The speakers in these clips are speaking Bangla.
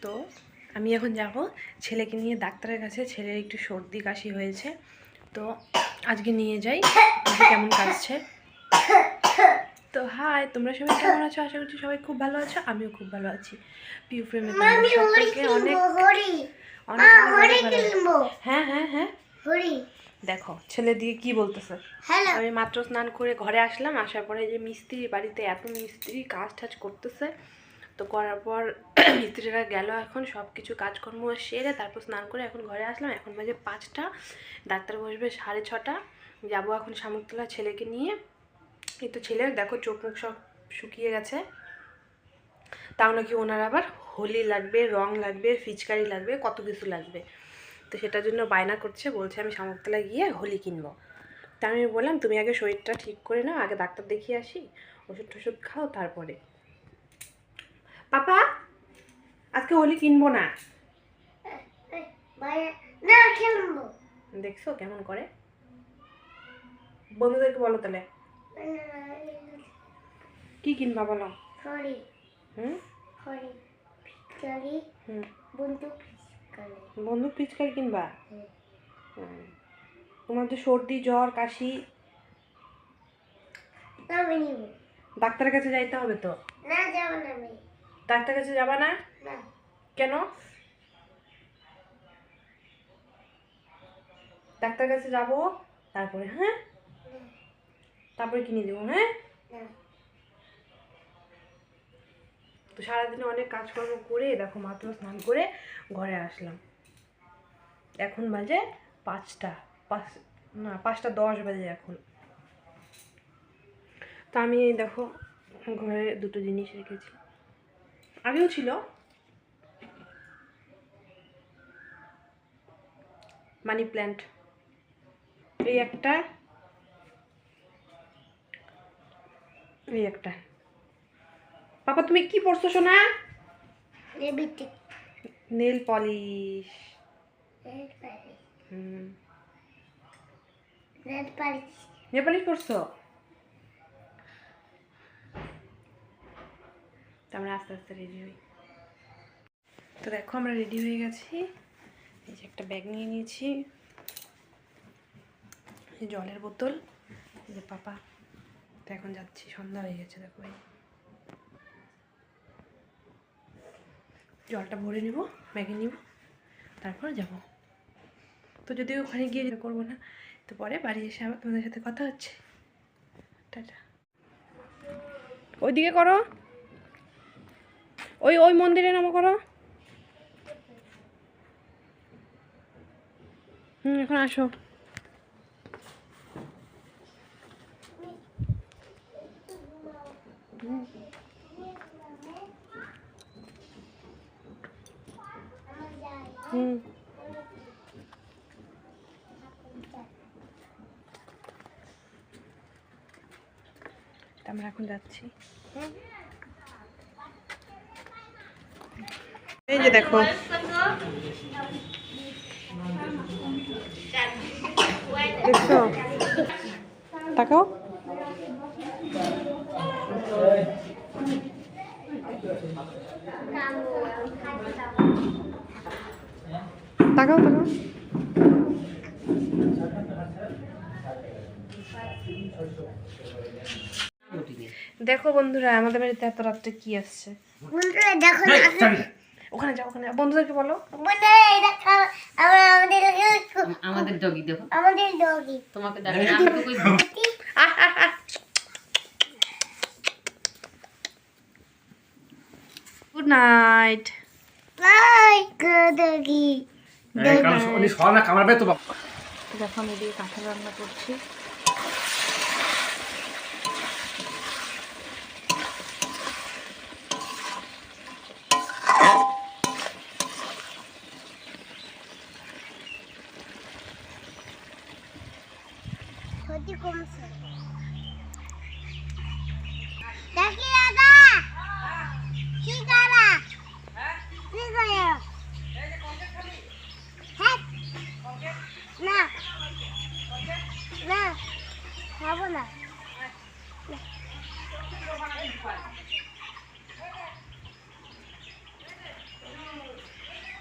তো আমি এখন যাব ছেলেকে নিয়ে ডাক্তারের কাছে। ছেলের একটু সর্দি কাশি হয়েছে, তো আজকে নিয়ে যাই, কেমন কাশছে। তো হাই, তোমরা সবাই কেমন আছো? আশা করছি সবাই খুব ভালো আছো, আমিও খুব ভালো আছি। পিউ ফ্রেমে সকলকে অনেক হ্যাঁ হ্যাঁ হ্যাঁ দেখো ছেলে দিয়ে কি বলতেছে। আমি মাত্র স্নান করে ঘরে আসলাম, আসার পরে যে মিস্ত্রি বাড়িতে এত মিস্ত্রি কাজ টাজ করতেছে, তো করার পর মিস্ত্রিরা গেল, এখন সব কিছু কাজকর্ম সেরে তারপর স্নান করে এখন ঘরে আসলাম। এখন বাজে 5টা, ডাক্তার বসবে 6:30। যাবো এখন শামুকতলা ছেলেকে নিয়ে। কিন্তু ছেলের দেখো চোখ মুখ সব শুকিয়ে গেছে, তাও নাকি ওনার আবার হোলি লাগবে, রং লাগবে, ফিচকারি লাগবে, কত কিছু লাগবে। তো সেটার জন্য বায়না করছে, বলছে আমি শামুকতলা গিয়ে হোলি কিনবো। তা আমি বললাম তুমি আগে শরীরটা ঠিক করে নাও, আগে ডাক্তার দেখিয়ে আসি, ওষুধ টষুধ খাও তারপরে। পাপা আজকে হোলি কিনবো না, দেখছো কেমন করে। বন্ধুদেরকে বলো তাহলে কি কিনবা বলো। বন্দুক পিচকারি কিনবা? তোমার তো সর্দি জ্বর কাশি, ডাক্তারের কাছে যাইতে হবে তো। না যাব না, আমি ডাক্তারের কাছে যাবা না? না। কেন? ডাক্তারের কাছে যাবো তারপরে, হ্যাঁ তারপরে কিনে দেবো, হ্যাঁ। তো সারাদিনে অনেক কাজকর্ম করে দেখো মাত্র স্নান করে ঘরে আসলাম। এখন বাজে 5:10 বাজে এখন। তা আমি দেখো ঘরে দুটো জিনিস রেখেছি, আগেও ছিল, মানি প্ল্যান্ট এই একটা, এই একটা। পাপা তুমি কি পড়ছো সোনা? Nail polish. নেল পলিশ পড়ছো? তো আমরা আস্তে আস্তে রেডি হই। তো দেখো আমরা রেডি হয়ে গেছি, এই যে একটা ব্যাগ নিয়ে নিয়েছি, এই জলের বোতল, এই যে পাপা। তো এখন যাচ্ছি, সন্ধ্যা হয়ে গেছে দেখো, এই জলটা ভরে নিব, ব্যাগে নিব, তারপর যাব। তো যদিও ওখানে গিয়ে করবো না, তো পরে বাড়ি এসে আবার তোমাদের সাথে কথা হচ্ছে। টাটা। ওইদিকে করো, ওই ওই মন্দিরে নামো করো। এখন আসো। আমরা এখন যাচ্ছি। এই যে দেখো দেখছো, তাকাও। তাকাও তাকাও। দেখো বন্ধুরা আমাদের বাড়িতে এত রাত্রে কি আসছে। ওখানে যাও, ওখানে বন্ধুদেরকে বলো। আমাদের ডগি দেখো, আমাদের ডগি তোমাকে দেখো। Good night. দেখো আমি এদিকে কাঁঠাল রান্না করছি। খাবো না।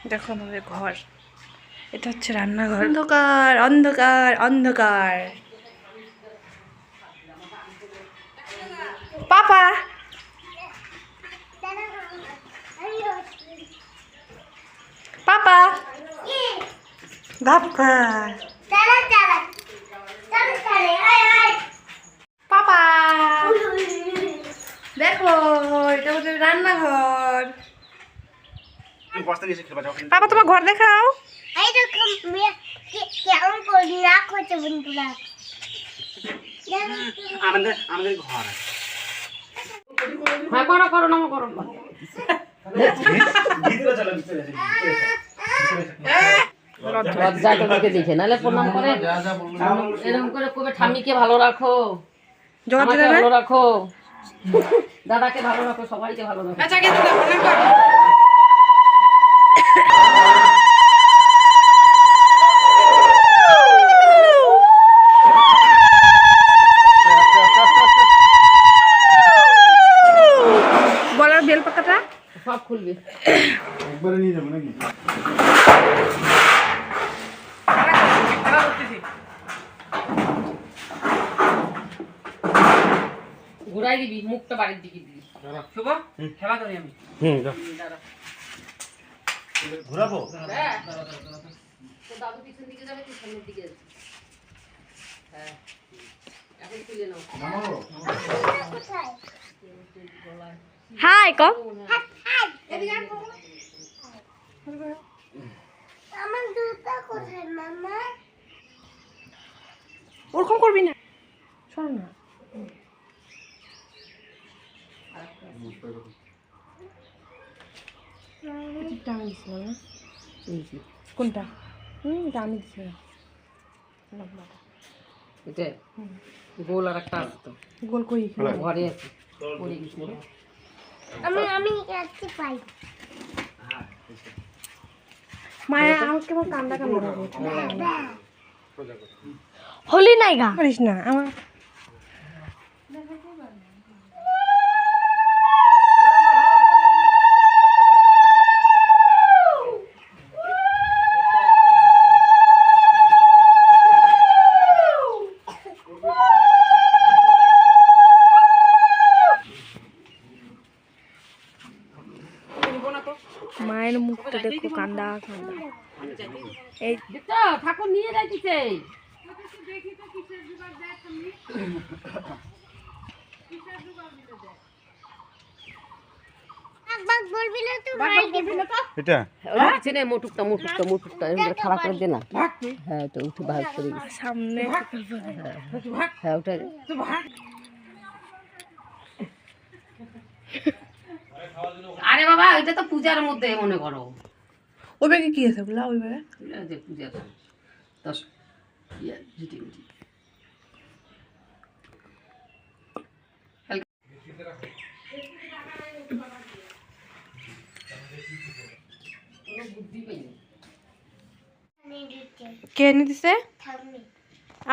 দেখো আমাদের ঘর, এটা হচ্ছে রান্নাঘর। অন্ধকার অন্ধকার অন্ধকার। পাপা পাপা ধাপ্পা পাপা দেখো, এটা হচ্ছে রান্নাঘর। পাপা তোমার ঘর দেখাও। আমাদের ঘর হ্যাঁ করো করো নামো করো। লজ্জা তোকে দেখে নাহলে প্রণাম করে এরকম করে কবে ঠাম্মিকে ভালো রাখো, আমাকে ভালো রাখো, দাদাকে ভালো রাখো, সবাইকে ভালো রাখো। গলার বেল পাতাটা সব খুলবে একবারে নিয়ে যাবো নাকি? ঘুরাই দিবি, মুখটা বাড়ির দিকে দিবি। শুভ খেলা করি আমি। ঘুরাবো? হ্যাঁ তো দাদু পিছন দিকে যাবে, তুই সামনের দিকে যাবি। হ্যাঁ এখন তুলে নাও। হাই ক আমার জুতা কোথায় মামা? ওরকম করবি না, শোন না। আমি দিছিলাম না কোনটা? এটা আমি দিছিলাম। এটা গোল আর একটা আছে তো, গোল কই ঘরে আছে পড়ে গেছে। আমি কাটতে পাই। মায়া আমাকে কেমন কান্দা কান্দা লাগে। হোলি নাই গা করিস না আমার। মায়ের মুখটা দেখো, কান্দা কান্দা। এই দেখো ঠাকুর নিয়ে যাইতেছে। বাগ বলবি না তো মার দিবি না তো। এটা ওই পিছনে মোটুকটা মোটুকটা মোটুকটা এরকম খাড়া করে দে না। হ্যাঁ তো উঠে ভাগ করে দিবি। সামনে হ্যাঁ ওটা আরে বাবা এটা তো পূজার মধ্যে মনে করো। ওই ব্যাগে কি আছে বলা? ওই ব্যাগে যে পূজা দশ জিটি মিটি বুদ্ধি পাইনি। কে এনে দিছে? থামনি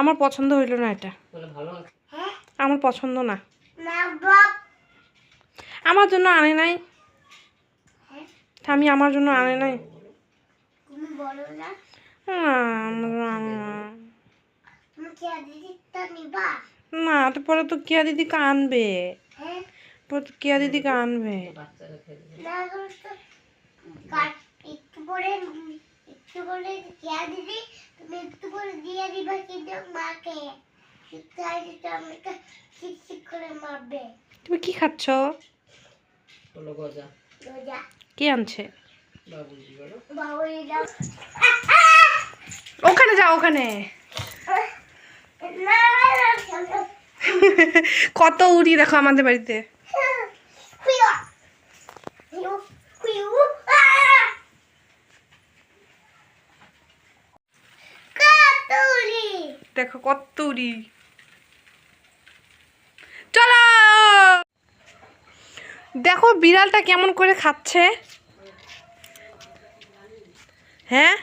আমার পছন্দ হইল না এটা, বলে ভালো আছে। হ্যাঁ আমার পছন্দ না। না বাপ আমার জন্য আনে নাই, হ্যাঁ আমি আমার জন্য আনে নাই। তুমি বলো না আমার জন্য আনে না। তুমি কি দিদিটা নিবা? না তো পরে তো কিয়া দিদিকে আনবে, হ্যাঁ পরে তো কিয়া দিদিকে আনবে। বাচ্চারা খেলে না করো তো একটু পরে কিয়া দিদি তুমি একটু করে দিয়ে দিবা কিন্তু মাকে তাই তো আমাকে শিক করে মারবে। তুমি কি খাচ্ছ? হলো গজা রোজা কে আনছে? বাবুজি বলো। বাবুই যাও ওখানে যাও, ওখানে না কত উড়ি দেখো আমাদের বাড়িতে। কুইয়া কুইউ কুইউ কাতুলি দেখো কত উড়ি। চলো দেখো বিড়ালটা কেমন করে খাচ্ছে। হ্যাঁ